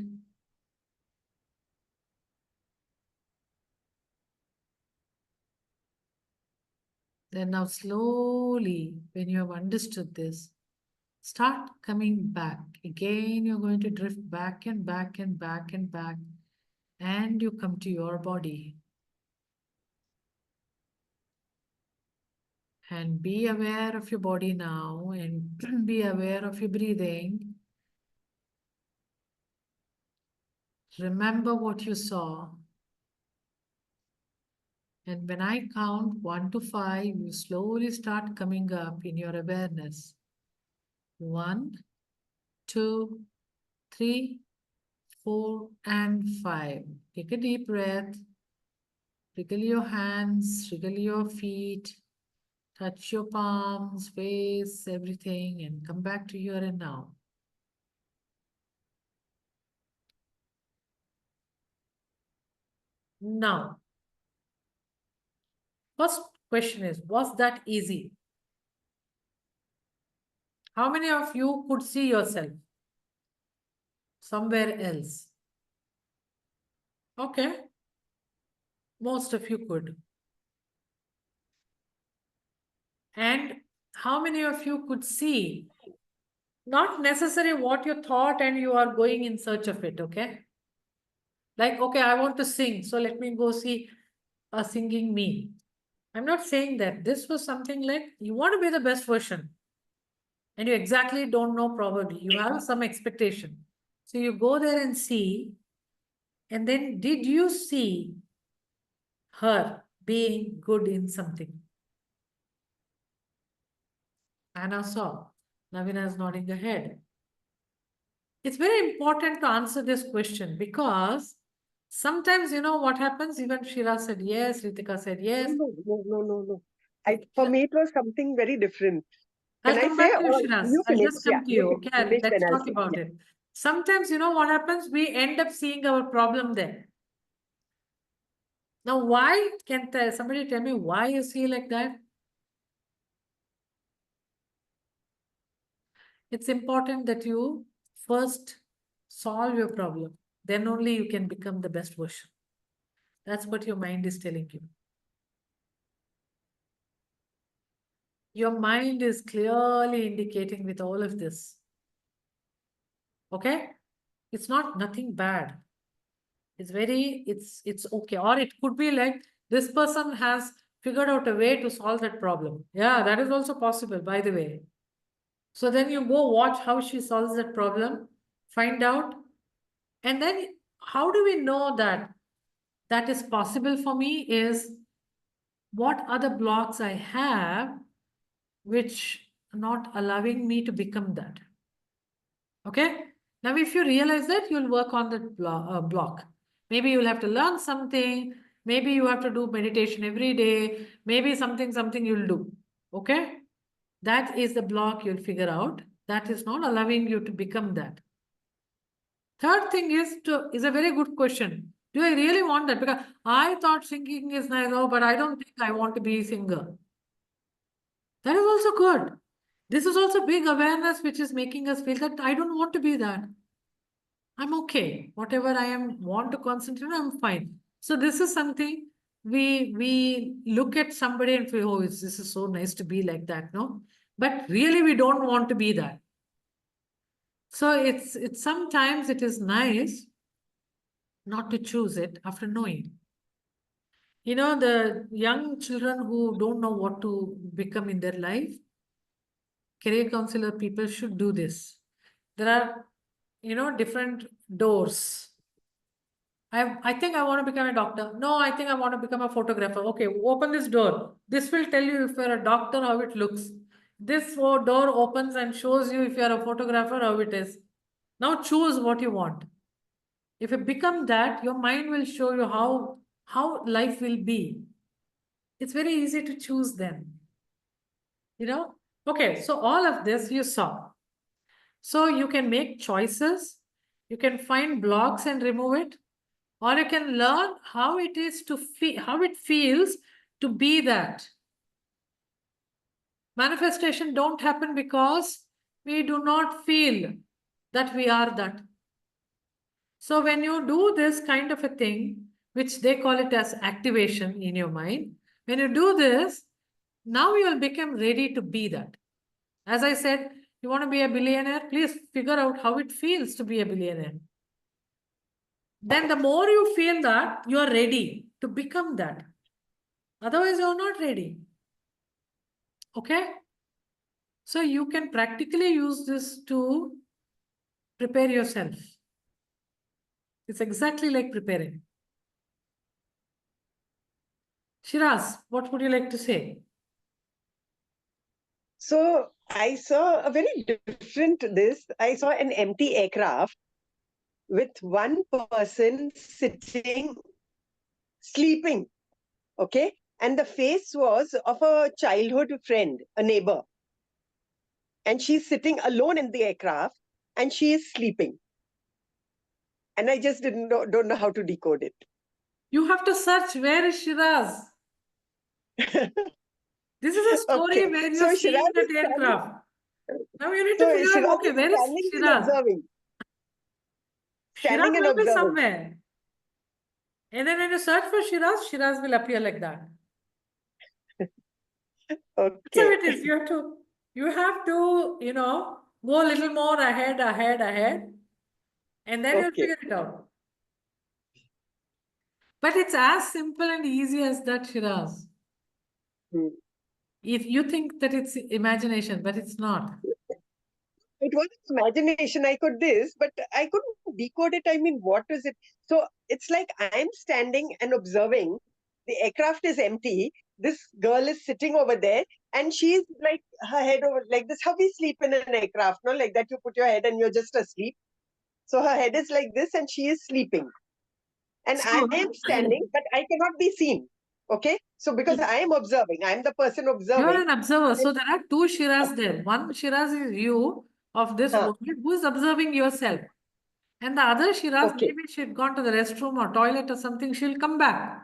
Then now slowly, when you have understood this, start coming back. Again, you're going to drift back and back and back and back, and you come to your body. And be aware of your body now and be aware of your breathing. Remember what you saw. And when I count 1 to 5, you slowly start coming up in your awareness. 1, 2, 3, 4, and 5. Take a deep breath. Wriggle your hands, wriggle your feet, touch your palms, face, everything, and come back to here and now. Now, first question is, was that easy? How many of you could see yourself somewhere else? Okay, most of you could. And how many of you could see, not necessarily what you thought and you are going in search of it, okay? Like, okay, I want to sing, so let me go see a singing me. I'm not saying that. This was something like you want to be the best version and you exactly don't know probably. You have some expectation. So you go there and see, and then did you see her being good in something? Anna saw. Navina is nodding her head. It's very important to answer this question because sometimes you know what happens. Even Shira said yes, Ritika said yes. No. For me, it was something very different. I'll Can I come say, back to you, or Shiraz. you I'll finish? just Yeah, come to you you. Okay, finish, then let's I'll talk say. about Yeah. it. Sometimes you know what happens? We end up seeing our problem there. Now, why? Can somebody tell me why you see like that? It's important that you first solve your problem. Then only you can become the best version. That's what your mind is telling you. Your mind is clearly indicating with all of this. Okay? It's not nothing bad. It's okay. Or it could be like this person has figured out a way to solve that problem. Yeah, that is also possible, by the way. So then you go watch how she solves that problem, find out, and then how do we know that that is possible for me is what other blocks I have which are not allowing me to become that. Okay? Now, if you realize that, you'll work on that block. Maybe you'll have to learn something. Maybe you have to do meditation every day. Maybe something you'll do. Okay? That is the block you'll figure out. That is not allowing you to become that. Third thing is a very good question. Do I really want that? Because I thought singing is nice, oh, but I don't think I want to be a singer. That is also good. This is also big awareness which is making us feel that I don't want to be that. I'm okay. Whatever I am want to concentrate on, I'm fine. So this is something we look at somebody and feel, oh, this is so nice to be like that, no? But really we don't want to be that. So it's sometimes it is nice not to choose it after knowing. You know, the young children who don't know what to become in their life, career counselor people should do this. There are, you know, different doors. I think I want to become a doctor. No, I think I want to become a photographer. Okay, open this door. This will tell you if you're a doctor, how it looks. This door opens and shows you if you're a photographer, how it is. Now choose what you want. If you become that, your mind will show you how life will be. It's very easy to choose then. You know? Okay, so all of this you saw. So you can make choices, you can find blocks and remove it, or you can learn how it is to feel, how it feels to be that. Manifestation don't happen because we do not feel that we are that. So when you do this kind of a thing, which they call it as activation in your mind, when you do this, now you will become ready to be that. As I said, you want to be a billionaire, please figure out how it feels to be a billionaire. Then the more you feel that, you are ready to become that. Otherwise, you're not ready. Okay? So you can practically use this to prepare yourself. It's exactly like preparing. Shiraz, what would you like to say? So I saw a very different this. I saw an empty aircraft with one person sitting, sleeping. Okay. And the face was of a childhood friend, a neighbor. And she's sitting alone in the aircraft and she is sleeping. And I just don't know how to decode it. You have to search where is Shiraz. This is a story Okay. where So you're Shiraz seeing that is standing. aircraft. Now you need to So figure out, Shiraz okay, is where is standing and Shiraz? observing. Shiraz Standing and will be observing. somewhere. And then when you search for Shiraz, Shiraz will appear like that. That's how Okay. it is. You have to, go a little more ahead, and then you'll Okay. figure it out. But it's as simple and easy as that, Shiraz. Hmm. If you think that it's imagination, but it's not. It was imagination. I could this, but I couldn't decode it. I mean, what is it? So it's like I'm standing and observing. The aircraft is empty. This girl is sitting over there, and she's like her head over like this. How we sleep in an aircraft, no? Like that, you put your head and you're just asleep. So her head is like this, and she is sleeping. And I So, am standing, but I cannot be seen. Okay, so because I am observing, I am the person you're observing. an observer. And, So there are two Shiraz there. One Shiraz is you of this huh, world who is observing yourself. And the other Shiraz, okay, maybe she'd gone to the restroom or toilet or something, she'll come back.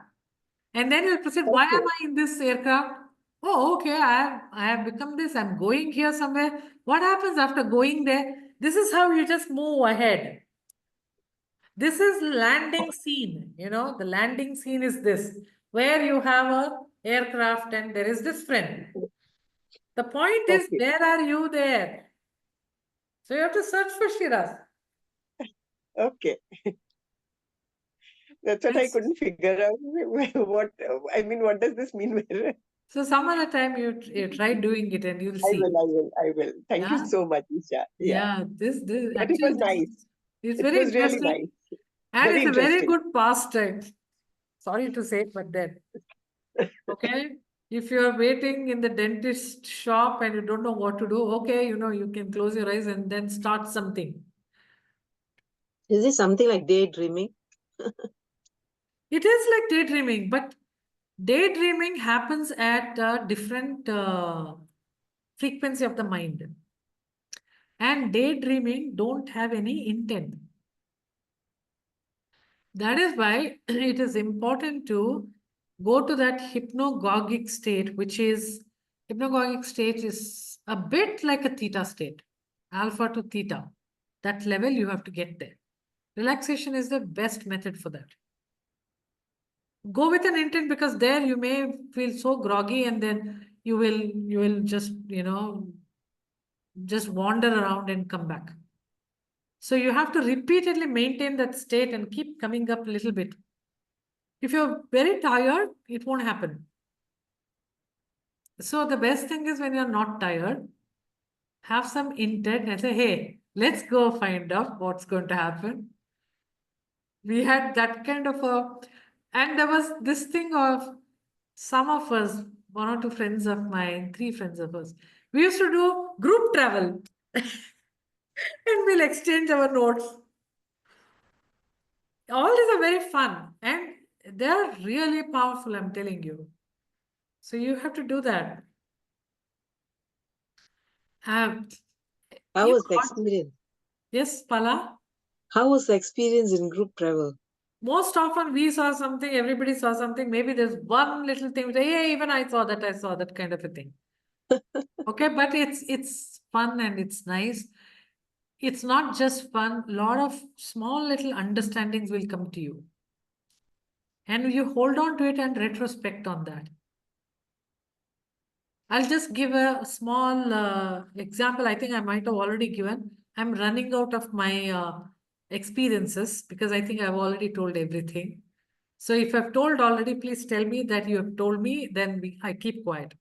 And then you'll proceed, why okay, am I in this aircraft? Oh, okay, I have become this. I'm going here somewhere. What happens after going there? This is how you just move ahead. This is landing scene. The landing scene is this, where you have a aircraft and there is this friend. The point is, okay, where are you there? So you have to search for Shiraz. okay. That's what I Yes. couldn't figure out. What I mean, what does this mean? So some other time you try doing it and you'll I see. will, I will, I will. Thank you Yeah. so much, Isha. Yeah, Yeah. This but it was actually nice. it's It very was really interesting nice, and very it's a very interesting. good pastime. Sorry to say it, but then okay. If you're waiting in the dentist shop and you don't know what to do, okay, you can close your eyes and then start something. Is this something like daydreaming? It is like daydreaming, but daydreaming happens at a different frequency of the mind. And daydreaming don't have any intent. That is why it is important to go to that hypnagogic state, hypnagogic state is a bit like a theta state, alpha to theta. That level you have to get there. Relaxation is the best method for that. Go with an intent because there you may feel so groggy and then you will just wander around and come back. So you have to repeatedly maintain that state and keep coming up a little bit. If you're very tired, it won't happen. So the best thing is when you're not tired, have some intent and say, hey, let's go find out what's going to happen. We had that kind of and there was this thing of some of us, one or two friends of mine, three friends of us, we used to do group travel and we'll exchange our notes. All these are very fun and they're really powerful, I'm telling you. So you have to do that. Um, How you was the know what? experience? Yes, Pala. How was the experience in group travel? Most often we saw something, everybody saw something. Maybe there's one little thing. Hey, even I saw that kind of a thing. Okay, but it's fun and it's nice. It's not just fun. A lot of small little understandings will come to you. And you hold on to it and retrospect on that. I'll just give a small example. I think I might have already given. I'm running out of my experiences because I think I've already told everything. So if I've told already, please tell me that you have told me, then I keep quiet.